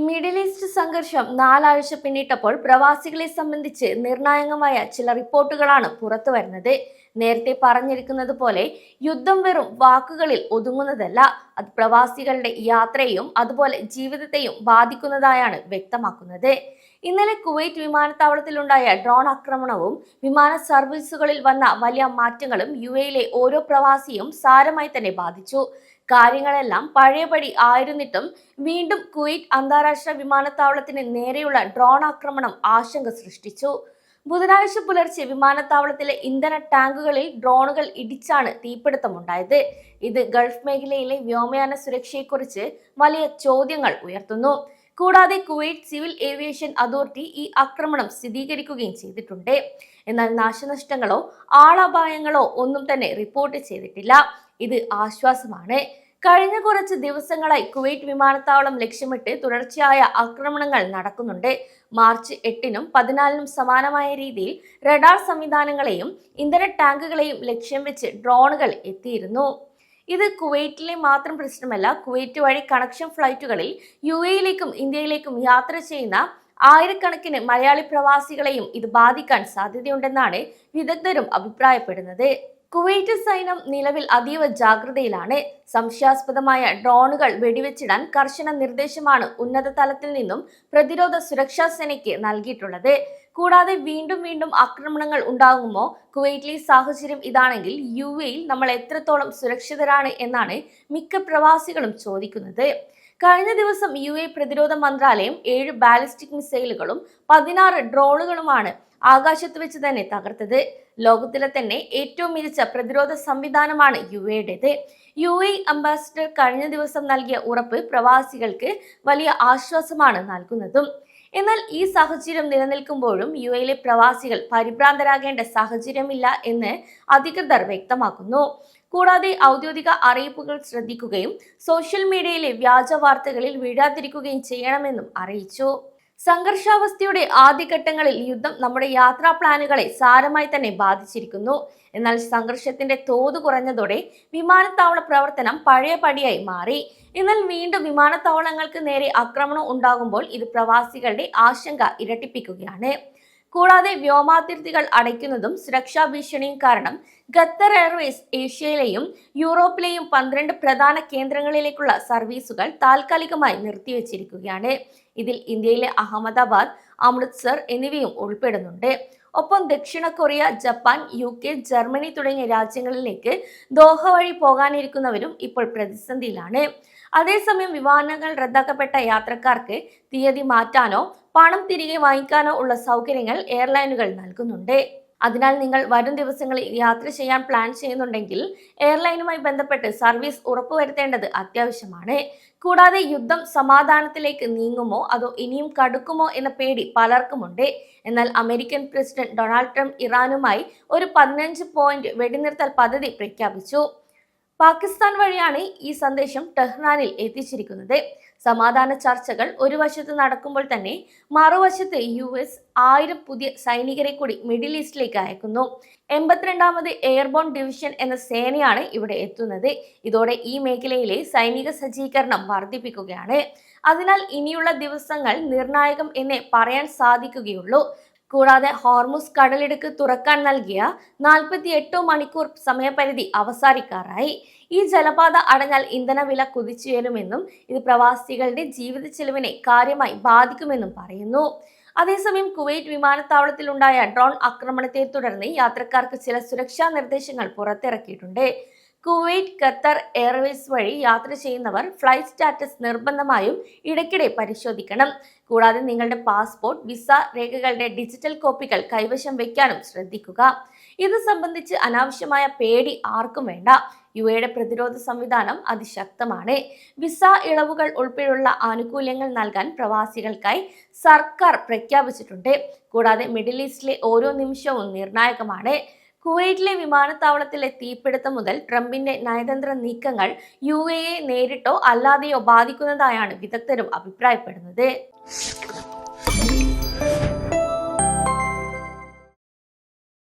Middle east സംഘർഷം 4 ആഴ്ച പിന്നിട്ടപ്പോൾ പ്രവാസികളെ സംബന്ധിച്ച് നിർണായകമായ ചില റിപ്പോർട്ടുകളാണ് പുറത്തുവരുന്നത്. നേരത്തെ പറഞ്ഞിരിക്കുന്നത് പോലെ യുദ്ധം വെറും വാക്കുകളിൽ ഒതുങ്ങുന്നതല്ല, അത് പ്രവാസികളുടെ യാത്രയെയും അതുപോലെ ജീവിതത്തെയും ബാധിക്കുന്നതായാണ് വ്യക്തമാക്കുന്നത്. ഇന്നലെ കുവൈറ്റ് വിമാനത്താവളത്തിലുണ്ടായ ഡ്രോൺ ആക്രമണവും വിമാന സർവീസുകളിൽ വന്ന വലിയ മാറ്റങ്ങളും യുഎയിലെ ഓരോ പ്രവാസിയും സാരമായി തന്നെ ബാധിച്ചു. കാര്യങ്ങളെല്ലാം പഴയപടി ആയിരുന്നിട്ടും വീണ്ടും കുവൈറ്റ് അന്താരാഷ്ട്ര വിമാനത്താവളത്തിന് നേരെയുള്ള ഡ്രോൺ ആക്രമണം ആശങ്ക സൃഷ്ടിച്ചു. ബുധനാഴ്ച പുലർച്ചെ വിമാനത്താവളത്തിലെ ഇന്ധന ടാങ്കുകളിൽ ഡ്രോണുകൾ ഇടിച്ചാണ് തീപിടുത്തമുണ്ടായത്. ഇത് ഗൾഫ് മേഖലയിലെ വ്യോമയാന സുരക്ഷയെക്കുറിച്ച് വലിയ ചോദ്യങ്ങൾ ഉയർത്തുന്നു. കൂടാതെ കുവൈറ്റ് സിവിൽ ഏവിയേഷൻ അതോറിറ്റി ഈ ആക്രമണം സ്ഥിരീകരിക്കുകയും ചെയ്തിട്ടുണ്ട്. എന്നാൽ നാശനഷ്ടങ്ങളോ ആളപായങ്ങളോ ഒന്നും തന്നെ റിപ്പോർട്ട് ചെയ്തിട്ടില്ല. ഇത് ആശ്വാസമാണ്. കഴിഞ്ഞ കുറച്ച് ദിവസങ്ങളായി കുവൈറ്റ് വിമാനത്താവളം ലക്ഷ്യമിട്ട് തുടർച്ചയായ ആക്രമണങ്ങൾ നടക്കുന്നുണ്ട്. മാർച്ച് 8-നും 14-നും സമാനമായ രീതിയിൽ റഡാർ സംവിധാനങ്ങളെയും ഇന്ധന ടാങ്കുകളെയും ലക്ഷ്യം വെച്ച് ഡ്രോണുകൾ എത്തിയിരുന്നു. ഇത് കുവൈറ്റിലെ മാത്രം പ്രശ്നമല്ല. കുവൈറ്റ് വഴി കണക്ഷൻ ഫ്ലൈറ്റുകളിൽ യുഎയിലേക്കും ഇന്ത്യയിലേക്കും യാത്ര ചെയ്യുന്ന ആയിരക്കണക്കിന് മലയാളി പ്രവാസികളെയും ഇത് ബാധിക്കാൻ സാധ്യതയുണ്ടെന്നാണ് വിദഗ്ധരും അഭിപ്രായപ്പെടുന്നത്. കുവൈറ്റ് സൈന്യം നിലവിൽ അതീവ ജാഗ്രതയിലാണ്. സംശയാസ്പദമായ ഡ്രോണുകൾ വെടിവെച്ചിടാൻ കർശന നിർദ്ദേശമാണ് ഉന്നത തലത്തിൽ നിന്നും പ്രതിരോധ സുരക്ഷാ സേനയ്ക്ക് നൽകിയിട്ടുള്ളത്. കൂടാതെ വീണ്ടും വീണ്ടും ആക്രമണങ്ങൾ ഉണ്ടാകുമോ? കുവൈറ്റിലെ സാഹചര്യം ഇതാണെങ്കിൽ യുഎയിൽ നമ്മൾ എത്രത്തോളം സുരക്ഷിതരാണ് എന്നാണ് മിക്ക പ്രവാസികളും ചോദിക്കുന്നത്. കഴിഞ്ഞ ദിവസം യുഎ പ്രതിരോധ മന്ത്രാലയം 7 ബാലിസ്റ്റിക് മിസൈലുകളും 16 ഡ്രോണുകളുമാണ് ആകാശത്ത് വെച്ച് തന്നെ തകർത്തത്. ലോകത്തിലെ തന്നെ ഏറ്റവും മികച്ച പ്രതിരോധ സംവിധാനമാണ് യുഎയുടേത്. യുഎ അംബാസിഡർ കഴിഞ്ഞ ദിവസം നൽകിയ ഉറപ്പ് പ്രവാസികൾക്ക് വലിയ ആശ്വാസമാണ് നൽകുന്നതും. എന്നാൽ ഈ സാഹചര്യം നിലനിൽക്കുമ്പോഴും യുഎയിലെ പ്രവാസികൾ പരിഭ്രാന്തരാകേണ്ട സാഹചര്യമില്ല എന്ന് അധികൃതർ വ്യക്തമാക്കുന്നു. കൂടാതെ ഔദ്യോഗിക അറിയിപ്പുകൾ ശ്രദ്ധിക്കുകയും സോഷ്യൽ മീഡിയയിലെ വ്യാജ വാർത്തകളിൽ വീഴാതിരിക്കുകയും ചെയ്യണമെന്നും അറിയിച്ചു. സംഘർഷാവസ്ഥയുടെ ആദ്യഘട്ടങ്ങളിൽ യുദ്ധം നമ്മുടെ യാത്രാ പ്ലാനുകളെ സാരമായി തന്നെ ബാധിച്ചിരിക്കുന്നു. എന്നാൽ സംഘർഷത്തിന്റെ തോത് കുറഞ്ഞതോടെ വിമാനത്താവള പ്രവർത്തനം പഴയപടിയായി മാറി. എന്നാൽ വീണ്ടും വിമാനത്താവളങ്ങൾക്ക് നേരെ ആക്രമണം ഉണ്ടാകുമ്പോൾ ഇത് പ്രവാസികളുടെ ആശങ്ക ഇരട്ടിപ്പിക്കുകയാണ്. കൂടാതെ വ്യോമാതിർത്തികൾ അടയ്ക്കുന്നതും സുരക്ഷാ ഭീഷണിയും കാരണം ഖത്തർ എയർവേസ് ഏഷ്യയിലെയും യൂറോപ്പിലെയും 12 പ്രധാന കേന്ദ്രങ്ങളിലേക്കുള്ള സർവീസുകൾ താൽക്കാലികമായി നിർത്തിവെച്ചിരിക്കുകയാണ്. ഇതിൽ ഇന്ത്യയിലെ അഹമ്മദാബാദ്, അമൃത്സർ എന്നിവയും ഉൾപ്പെടുന്നുണ്ട്. ഒപ്പം ദക്ഷിണ കൊറിയ, ജപ്പാൻ, UK, ജർമ്മനി തുടങ്ങിയ രാജ്യങ്ങളിലേക്ക് ദോഹ വഴി പോകാനിരിക്കുന്നവരും ഇപ്പോൾ പ്രതിസന്ധിയിലാണ്. അതേസമയം വിമാനങ്ങൾ റദ്ദാക്കപ്പെട്ട യാത്രക്കാർക്ക് തീയതി മാറ്റാനോ പണം തിരികെ വാങ്ങിക്കാനോ ഉള്ള സൗകര്യങ്ങൾ എയർലൈനുകൾ നൽകുന്നുണ്ട്. അതിനാൽ നിങ്ങൾ വരും ദിവസങ്ങളിൽ യാത്ര ചെയ്യാൻ പ്ലാൻ ചെയ്യുന്നുണ്ടെങ്കിൽ എയർലൈനുമായി ബന്ധപ്പെട്ട് സർവീസ് ഉറപ്പുവരുത്തേണ്ടത് അത്യാവശ്യമാണ്. കൂടാതെ യുദ്ധം സമാധാനത്തിലേക്ക് നീങ്ങുമോ അതോ ഇനിയും കടുക്കുമോ എന്ന പേടി പലർക്കുമുണ്ട്. എന്നാൽ അമേരിക്കൻ പ്രസിഡന്റ് ഡൊണാൾഡ് ട്രംപ് ഇറാനുമായി ഒരു 15 പോയിന്റ് വെടിനിർത്തൽ പദ്ധതി പ്രഖ്യാപിച്ചു. പാകിസ്ഥാൻ വഴിയാണ് ഈ സന്ദേശം ടെഹ്റാനിൽ എത്തിച്ചിരിക്കുന്നത്. സമാധാന ചർച്ചകൾ ഒരു വശത്ത് നടക്കുമ്പോൾ തന്നെ മറുവശത്ത് US 1000 പുതിയ സൈനികരെ കൂടി മിഡിൽ ഈസ്റ്റിലേക്ക് അയക്കുന്നു. 82ാമത് എയർബോൺ ഡിവിഷൻ എന്ന സേനയാണ് ഇവിടെ എത്തുന്നത്. ഇതോടെ ഈ മേഖലയിലെ സൈനിക സജ്ജീകരണം വർദ്ധിപ്പിക്കുകയാണ്. അതിനാൽ ഇനിയുള്ള ദിവസങ്ങൾ നിർണായകം എന്നേ പറയാൻ സാധിക്കുകയുള്ളൂ. കൂടാതെ ഹോർമുസ് കടലിടുക്ക് തുറക്കാൻ നൽകിയ 48 മണിക്കൂർ സമയപരിധി അവസാനിക്കാറായി. ഈ ജലപാത അടഞ്ഞാൽ ഇന്ധനവില കുതിച്ചുയരുമെന്നും ഇത് പ്രവാസികളുടെ ജീവിത ചെലവിനെ കാര്യമായി ബാധിക്കുമെന്നും പറയുന്നു. അതേസമയം കുവൈറ്റ് വിമാനത്താവളത്തിലുണ്ടായ ഡ്രോൺ ആക്രമണത്തെ തുടർന്ന് യാത്രക്കാർക്ക് ചില സുരക്ഷാ നിർദ്ദേശങ്ങൾ പുറത്തിറക്കിയിട്ടുണ്ട്. കുവൈറ്റ് ഖത്തർ എയർവേസ് വഴി യാത്ര ചെയ്യുന്നവർ ഫ്ലൈറ്റ് സ്റ്റാറ്റസ് നിർബന്ധമായും ഇടയ്ക്കിടെ പരിശോധിക്കണം. കൂടാതെ നിങ്ങളുടെ പാസ്പോർട്ട്, വിസ രേഖകളുടെ ഡിജിറ്റൽ കോപ്പികൾ കൈവശം വെക്കാനും ശ്രദ്ധിക്കുക. ഇത് സംബന്ധിച്ച് അനാവശ്യമായ പേടി ആർക്കും വേണ്ട. യുഎയുടെ പ്രതിരോധ സംവിധാനം അതിശക്തമാണ്. വിസ ഇളവുകൾ ഉൾപ്പെടെയുള്ള ആനുകൂല്യങ്ങൾ നൽകാൻ പ്രവാസികൾക്കായി സർക്കാർ പ്രഖ്യാപിച്ചിട്ടുണ്ട്. കൂടാതെ മിഡിൽ ഈസ്റ്റിലെ ഓരോ നിമിഷവും നിർണായകമാണ്. കുവൈറ്റിലെ വിമാനത്താവളത്തിലെ തീപിടുത്തം മുതൽ ട്രംപിന്റെ നയതന്ത്ര നീക്കങ്ങൾ UAE നേരിട്ടോ അല്ലാതെയോ ബാധിക്കുന്നതായാണ് വിദഗ്ധരും അഭിപ്രായപ്പെടുന്നത്.